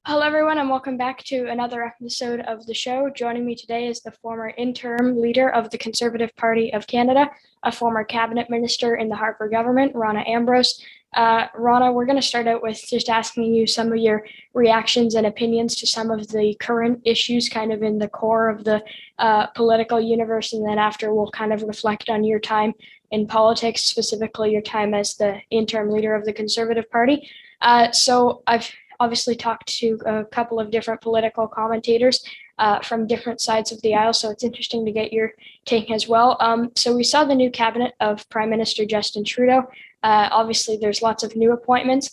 Hello, everyone, and welcome back to another episode of the show. Joining me today is the former interim leader of the Conservative Party of Canada, a former cabinet minister in the Harper government, Rona Ambrose. Rona, we're going to start out with just asking you some of your reactions and opinions to some of the current issues, kind of in the core of the political universe, and then after we'll kind of reflect on your time in politics, specifically your time as the interim leader of the Conservative Party. So I've obviously talked to a couple of different political commentators from different sides of the aisle, so it's interesting to get your take as well. So we saw the new cabinet of Prime Minister Justin Trudeau. Obviously, there's lots of new appointments.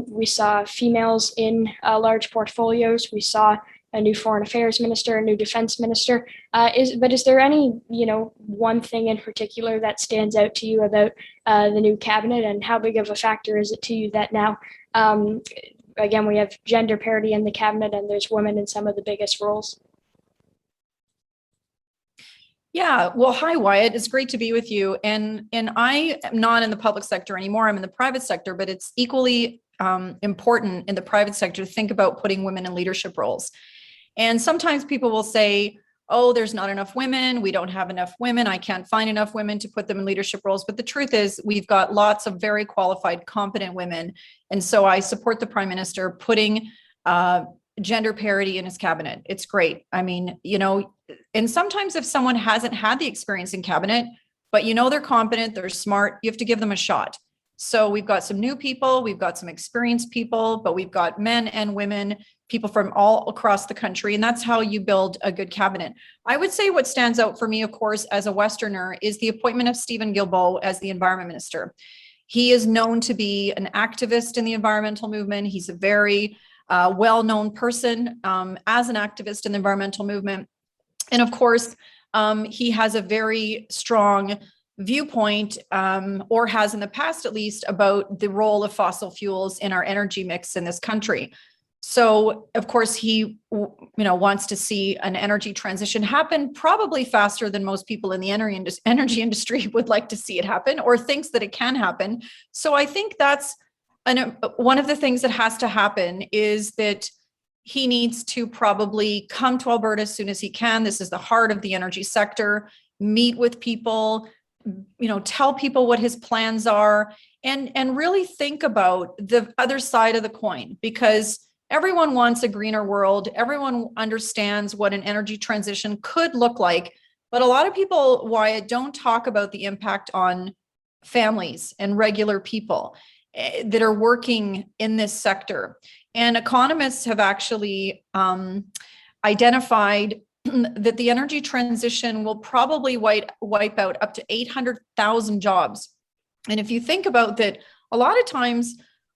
We saw females in large portfolios. We saw a new foreign affairs minister, a new defense minister. Is there any one thing in particular that stands out to you about the new cabinet, and how big of a factor is it to you that now again, we have gender parity in the cabinet and there's women in some of the biggest roles? Yeah, well, hi, Wyatt. It's great to be with you. And I am not in the public sector anymore. I'm in the private sector, but it's equally important in the private sector to think about putting women in leadership roles. And sometimes people will say, oh, there's not enough women. We don't have enough women. I can't find enough women to put them in leadership roles. But the truth is, we've got lots of very qualified, competent women. And so I support the Prime Minister putting gender parity in his cabinet. It's great. I mean, and sometimes if someone hasn't had the experience in cabinet, but they're competent, they're smart, you have to give them a shot. So we've got some new people, we've got some experienced people, but we've got men and women, people from all across the country. And that's how you build a good cabinet. I would say what stands out for me, of course, as a Westerner, is the appointment of Stephen Guilbeault as the environment minister. He is known to be an activist in the environmental movement. He's a very well-known person as an activist in the environmental movement. And of course, he has a very strong viewpoint, or has in the past at least, about the role of fossil fuels in our energy mix in this country. So, of course, he wants to see an energy transition happen probably faster than most people in the energy industry would like to see it happen, or thinks that it can happen. So I think that's one of the things that has to happen, is that he needs to probably come to Alberta as soon as he can. This is the heart of the energy sector. Meet with people, tell people what his plans are, and really think about the other side of the coin, because everyone wants a greener world. Everyone understands what an energy transition could look like. But a lot of people, Wyatt, don't talk about the impact on families and regular people that are working in this sector. And economists have actually identified that the energy transition will probably wipe out up to 800,000 jobs. And if you think about that, a lot of times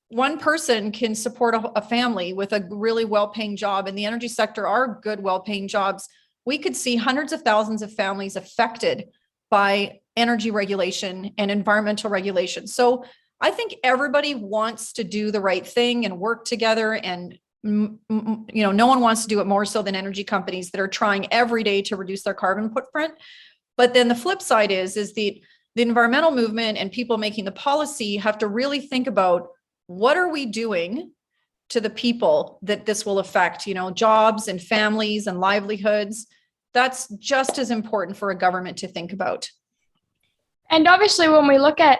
one person can support a family with a really well-paying job. In the energy sector are good, well-paying jobs. We could see hundreds of thousands of families affected by energy regulation and environmental regulation. So I think everybody wants to do the right thing and work together, and no one wants to do it more so than energy companies that are trying every day to reduce their carbon footprint. But then the flip side is the environmental movement and people making the policy have to really think about, what are we doing to the people that this will affect, jobs and families and livelihoods. That's just as important for a government to think about. And obviously, when we look at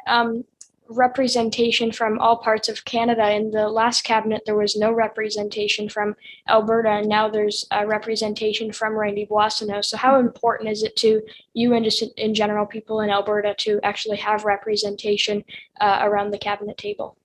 representation from all parts of Canada, in the last cabinet, there was no representation from Alberta, and now there's a representation from Randy Boissonnault. So how important is it to you and just in general people in Alberta to actually have representation around the cabinet table?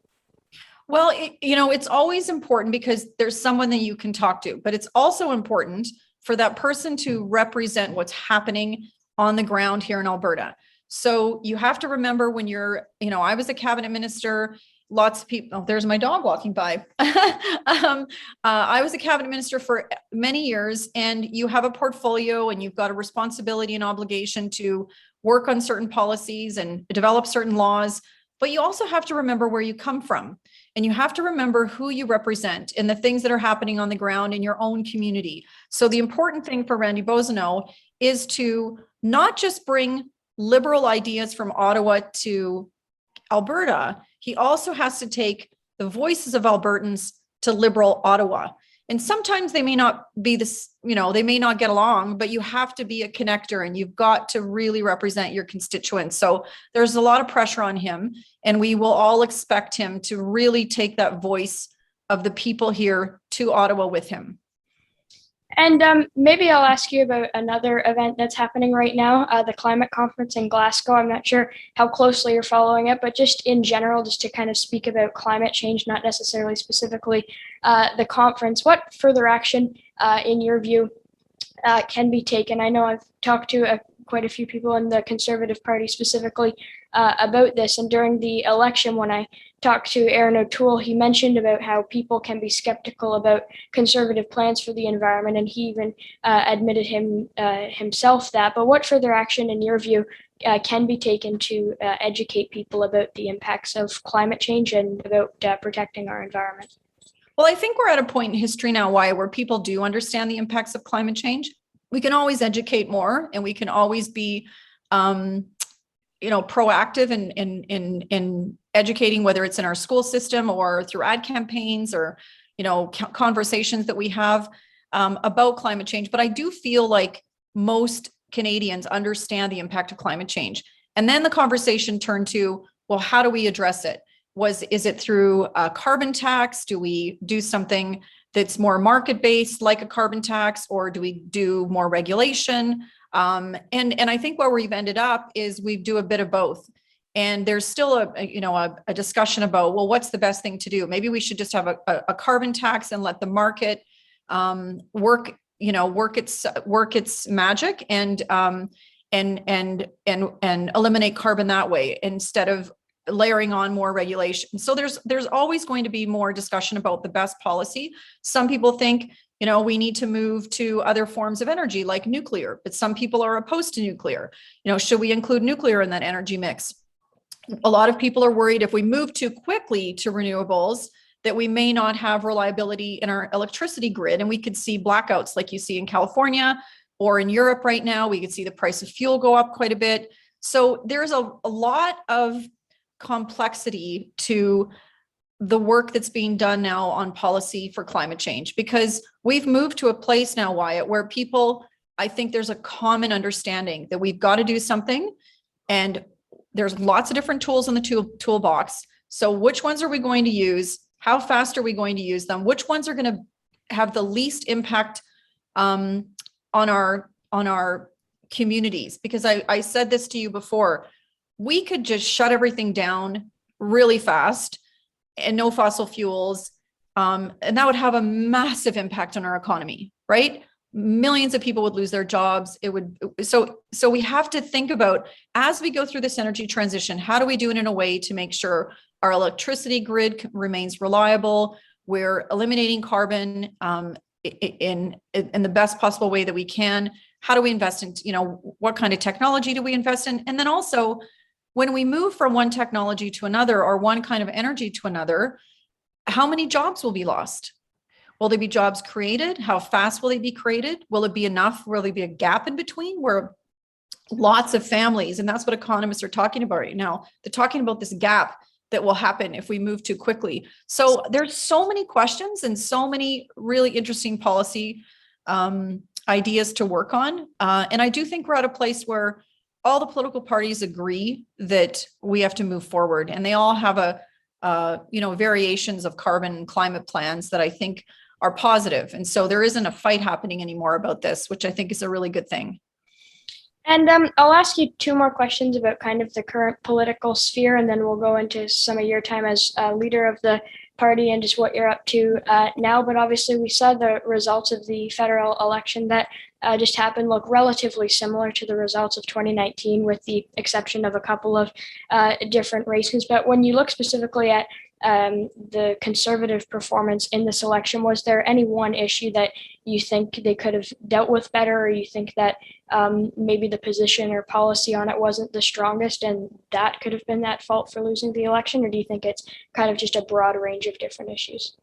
Well, it's always important because there's someone that you can talk to, but it's also important for that person to represent what's happening on the ground here in Alberta. So you have to remember when I was a cabinet minister, lots of people, there's my dog walking by. I was a cabinet minister for many years, and you have a portfolio and you've got a responsibility and obligation to work on certain policies and develop certain laws, but you also have to remember where you come from. And you have to remember who you represent and the things that are happening on the ground in your own community. So the important thing for Randy Boissonnault is to not just bring liberal ideas from Ottawa to Alberta, he also has to take the voices of Albertans to liberal Ottawa. And sometimes they may not be this, they may not get along, but you have to be a connector and you've got to really represent your constituents. So there's a lot of pressure on him, and we will all expect him to really take that voice of the people here to Ottawa with him. And maybe I'll ask you about another event that's happening right now, the climate conference in Glasgow. I'm not sure how closely you're following it, but just in general, just to kind of speak about climate change, not necessarily specifically the conference, what further action, in your view, can be taken? I know I've talked to quite a few people in the Conservative Party specifically about this, and during the election, when I talked to Aaron O'Toole, he mentioned about how people can be skeptical about Conservative plans for the environment, and he even admitted himself that. But what further action, in your view, can be taken to educate people about the impacts of climate change and about protecting our environment? Well, I think we're at a point in history now, where people do understand the impacts of climate change. We can always educate more, and we can always be, proactive in educating, whether it's in our school system or through ad campaigns or, conversations that we have about climate change. But I do feel like most Canadians understand the impact of climate change. And then the conversation turned to, well, how do we address it? Is it through a carbon tax? Do we do something that's more market-based, like a carbon tax, or do we do more regulation? And I think where we've ended up is we do a bit of both. And there's still a discussion about, well, what's the best thing to do? Maybe we should just have a carbon tax and let the market work its magic and eliminate carbon that way, instead of layering on more regulation. So there's always going to be more discussion about the best policy. Some people think, we need to move to other forms of energy like nuclear, but some people are opposed to nuclear. Should we include nuclear in that energy mix? A lot of people are worried if we move too quickly to renewables, that we may not have reliability in our electricity grid. And we could see blackouts like you see in California or in Europe right now. We could see the price of fuel go up quite a bit. So there's a lot of complexity to the work that's being done now on policy for climate change, because we've moved to a place now, Wyatt, where people, I think there's a common understanding that we've got to do something, and there's lots of different tools in the toolbox. So which ones are we going to use? How fast are we going to use them? Which ones are going to have the least impact on our communities? Because I said this to you before, we could just shut everything down really fast and no fossil fuels. And that would have a massive impact on our economy, right? Millions of people would lose their jobs. So we have to think about, as we go through this energy transition, how do we do it in a way to make sure our electricity grid remains reliable? We're eliminating carbon in the best possible way that we can. How do we invest in, what kind of technology do we invest in? And then also, when we move from one technology to another, or one kind of energy to another, how many jobs will be lost? Will there be jobs created? How fast will they be created? Will it be enough? Will there be a gap in between where lots of families, and that's what economists are talking about right now, they're talking about this gap that will happen if we move too quickly. So there's so many questions and so many really interesting policy ideas to work on. And I do think we're at a place where all the political parties agree that we have to move forward, and they all have variations of carbon and climate plans that I think are positive. And so there isn't a fight happening anymore about this, which I think is a really good thing. And I'll ask you two more questions about kind of the current political sphere, and then we'll go into some of your time as leader of the party and just what you're up to now. But obviously, we saw the results of the federal election that just happened look relatively similar to the results of 2019, with the exception of a couple of different races. But when you look specifically at the Conservative performance in this election, was there any one issue that you think they could have dealt with better, or you think that maybe the position or policy on it wasn't the strongest and that could have been that fault for losing the election? Or do you think it's kind of just a broad range of different issues?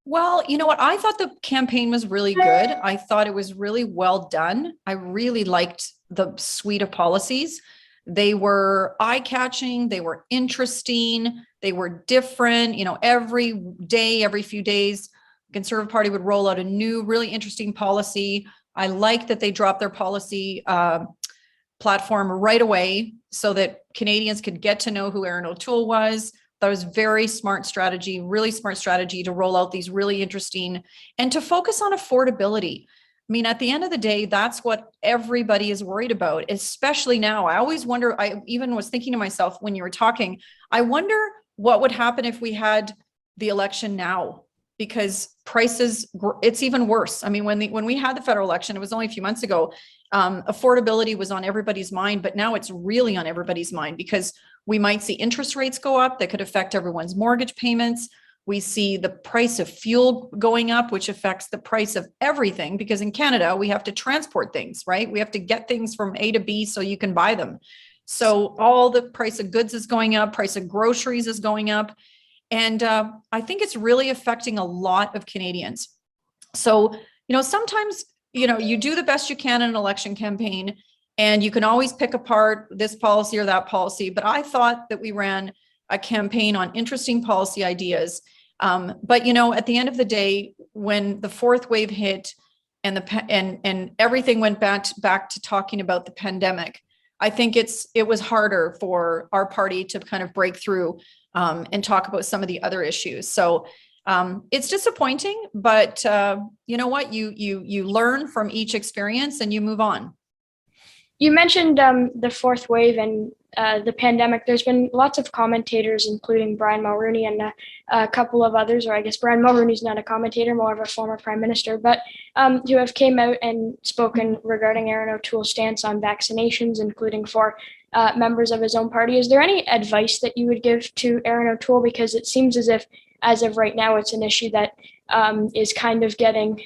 Well, you know what? I thought the campaign was really good. I thought it was really well done. I really liked the suite of policies. They were eye-catching, they were interesting, they were different. Every day, every few days, Conservative Party would roll out a new, really interesting policy. I like that they dropped their policy platform right away so that Canadians could get to know who Erin O'Toole was. That was very smart strategy, really smart strategy to roll out these really interesting and to focus on affordability. I mean, at the end of the day, that's what everybody is worried about, especially now. I always wonder, I even was thinking to myself when you were talking, I wonder what would happen if we had the election now, because prices, it's even worse. I mean, when we had the federal election, it was only a few months ago, affordability was on everybody's mind, but now it's really on everybody's mind because we might see interest rates go up that could affect everyone's mortgage payments. We see the price of fuel going up, which affects the price of everything, because in Canada, we have to transport things, right? We have to get things from A to B so you can buy them. So all the price of goods is going up, price of groceries is going up. And I think it's really affecting a lot of Canadians. So, sometimes, you do the best you can in an election campaign, and you can always pick apart this policy or that policy. But I thought that we ran a campaign on interesting policy ideas. But at the end of the day, when the fourth wave hit and and everything went back to talking about the pandemic, I think it was harder for our party to kind of break through and talk about some of the other issues. So it's disappointing, but you know what? You learn from each experience and you move on. You mentioned the fourth wave and the pandemic. There's been lots of commentators, including Brian Mulroney and a couple of others, or I guess Brian Mulroney's not a commentator, more of a former prime minister, but who have came out and spoken regarding Erin O'Toole's stance on vaccinations, including for members of his own party. Is there any advice that you would give to Erin O'Toole? Because it seems as if, as of right now, it's an issue that is kind of getting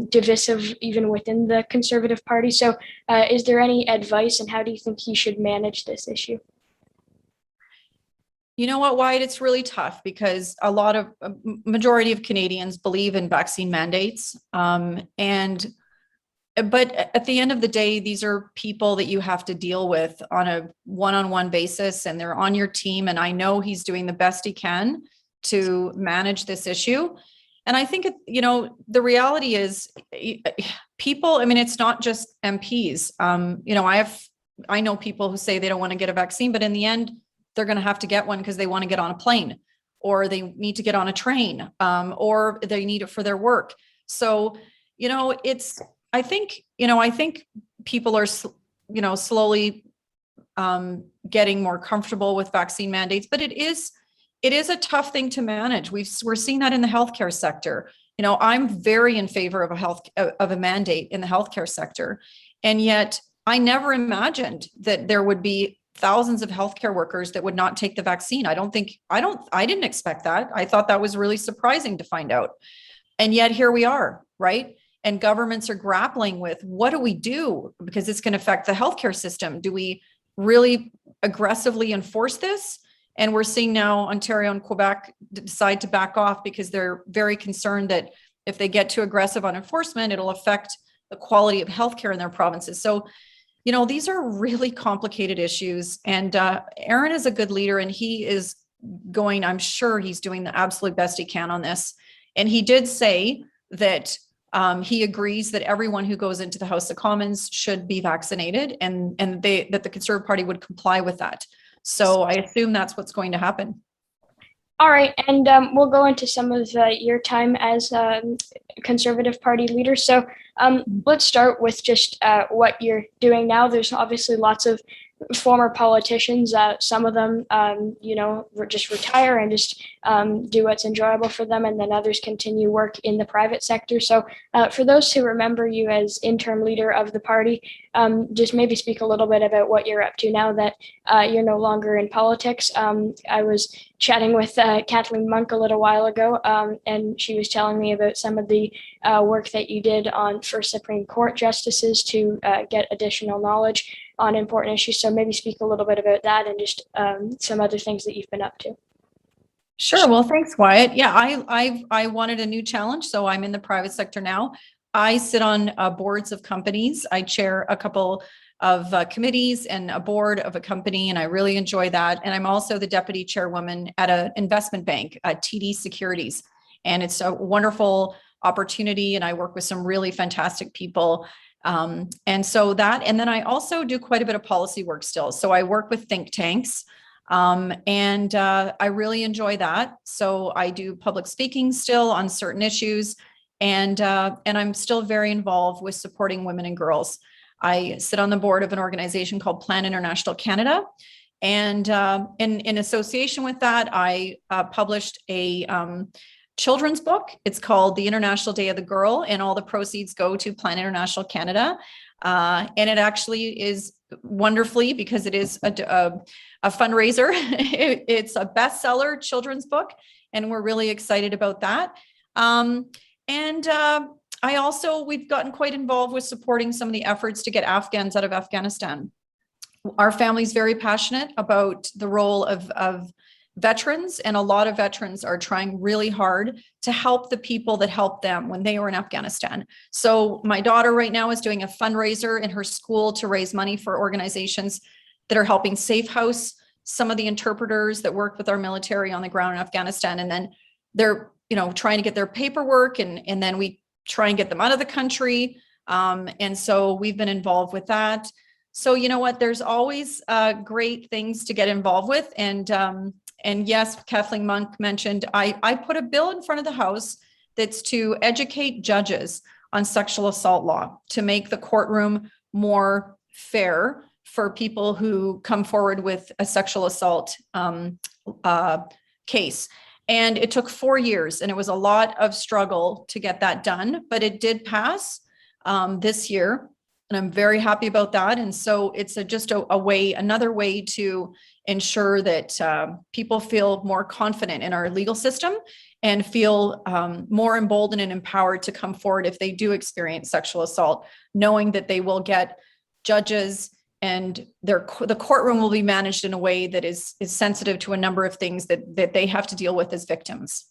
divisive even within the Conservative Party. So is there any advice, and how do you think he should manage this issue? You know what, Wyatt? It's really tough because a majority of Canadians believe in vaccine mandates. But at the end of the day, these are people that you have to deal with on a one-on-one basis, and they're on your team. And I know he's doing the best he can to manage this issue. And I think, the reality is people, I mean, it's not just MPs. I know people who say they don't want to get a vaccine, but in the end, they're going to have to get one because they want to get on a plane, or they need to get on a train, or they need it for their work. So, I think people are, slowly getting more comfortable with vaccine mandates, but it is a tough thing to manage. We're seeing that in the healthcare sector. I'm very in favor of a mandate in the healthcare sector. And yet I never imagined that there would be thousands of healthcare workers that would not take the vaccine. I didn't expect that. I thought that was really surprising to find out. And yet here we are, right? And governments are grappling with, what do we do? Because it's going to affect the healthcare system. Do we really aggressively enforce this? And we're seeing now Ontario and Quebec decide to back off because they're very concerned that if they get too aggressive on enforcement, it'll affect the quality of healthcare in their provinces. So, these are really complicated issues. And Erin is a good leader, and he is I'm sure he's doing the absolute best he can on this. And he did say that he agrees that everyone who goes into the House of Commons should be vaccinated, and that the Conservative Party would comply with that. So I assume that's what's going to happen. All right, and we'll go into some of your time as Conservative Party leader. So let's start with just what you're doing now. There's obviously lots of former politicians. Some of them, just retire and just do what's enjoyable for them, and then others continue work in the private sector. So for those who remember you as interim leader of the party, just maybe speak a little bit about what you're up to now that you're no longer in politics. I was chatting with Kathleen Monk a little while ago, and she was telling me about some of the work that you did for Supreme Court justices to get additional knowledge on important issues. So maybe speak a little bit about that and just some other things that you've been up to. Sure. Well, thanks, Wyatt. Yeah, I wanted a new challenge, so I'm in the private sector now. I sit on boards of companies. I chair a couple of committees and a board of a company, and I really enjoy that. And I'm also the deputy chairwoman at an investment bank, TD Securities. And it's a wonderful opportunity, and I work with some really fantastic people. And then I also do quite a bit of policy work still. So I work with think tanks. I really enjoy that. So I do public speaking still on certain issues, and I'm still very involved with supporting women and girls. I sit on the board of an organization called Plan International Canada, and in association with that, I published a children's book. It's called The International Day of the Girl, and all the proceeds go to Plan International Canada. And it actually is wonderfully, because it is a fundraiser. It's a bestseller children's book, and we're really excited about that. We've gotten quite involved with supporting some of the efforts to get Afghans out of Afghanistan. Our family's very passionate about the role of veterans, and a lot of veterans are trying really hard to help the people that helped them when they were in Afghanistan. So my daughter right now is doing a fundraiser in her school to raise money for organizations that are helping safe house some of the interpreters that work with our military on the ground in Afghanistan. And then they're, trying to get their paperwork, and then we try and get them out of the country. And so we've been involved with that. So you know what, there's always great things to get involved with. And yes, Kathleen Monk mentioned, I put a bill in front of the House that's to educate judges on sexual assault law, to make the courtroom more fair for people who come forward with a sexual assault case. And it took 4 years, and it was a lot of struggle to get that done, but it did pass this year. And I'm very happy about that. And so it's another way to ensure that people feel more confident in our legal system and feel more emboldened and empowered to come forward if they do experience sexual assault, knowing that they will get judges, and the courtroom will be managed in a way that is sensitive to a number of things that they have to deal with as victims.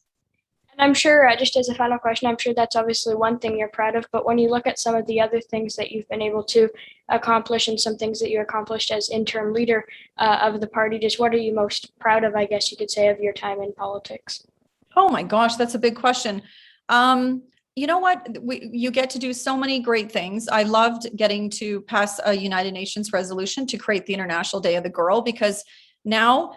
And I'm sure, just as a final question, I'm sure that's obviously one thing you're proud of, but when you look at some of the other things that you've been able to accomplish and some things that you accomplished as interim leader of the party, just what are you most proud of, I guess you could say, of your time in politics? Oh my gosh, that's a big question. You know what? You get to do so many great things. I loved getting to pass a United Nations resolution to create the International Day of the Girl, because now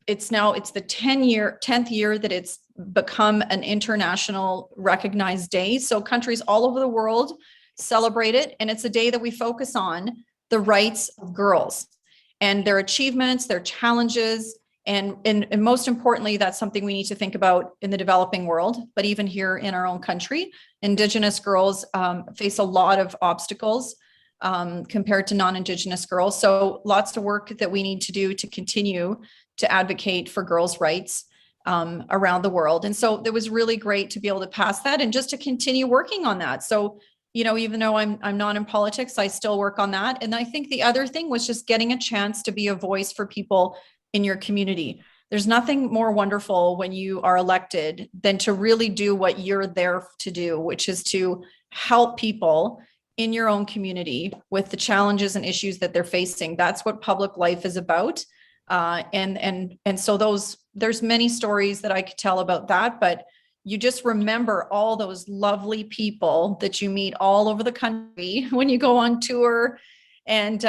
it's the 10th year that it's become an international recognized day. So countries all over the world celebrate it. And it's a day that we focus on the rights of girls and their achievements, their challenges. And most importantly, that's something we need to think about in the developing world, but even here in our own country. Indigenous girls face a lot of obstacles compared to non-Indigenous girls. So lots of work that we need to do to continue to advocate for girls' rights around the world. And so it was really great to be able to pass that and just to continue working on that. So, even though I'm not in politics, I still work on that. And I think the other thing was just getting a chance to be a voice for people in your community. There's nothing more wonderful when you are elected than to really do what you're there to do, which is to help people in your own community with the challenges and issues that they're facing. That's what public life is about. So there's many stories that I could tell about that, but you just remember all those lovely people that you meet all over the country when you go on tour, and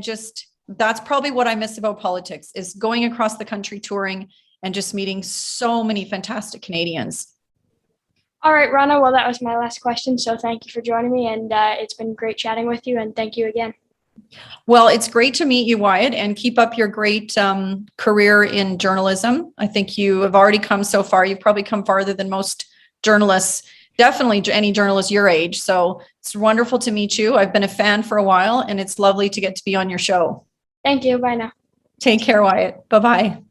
just that's probably what I miss about politics, is going across the country touring and just meeting so many fantastic Canadians. All right, Rona, well, that was my last question. So thank you for joining me, and it's been great chatting with you, and thank you again. Well, it's great to meet you, Wyatt, and keep up your great career in journalism. I think you have already come so far. You've probably come farther than most journalists, definitely any journalist your age. So it's wonderful to meet you. I've been a fan for a while, and it's lovely to get to be on your show. Thank you. Bye now. Take care, Wyatt. Bye-bye.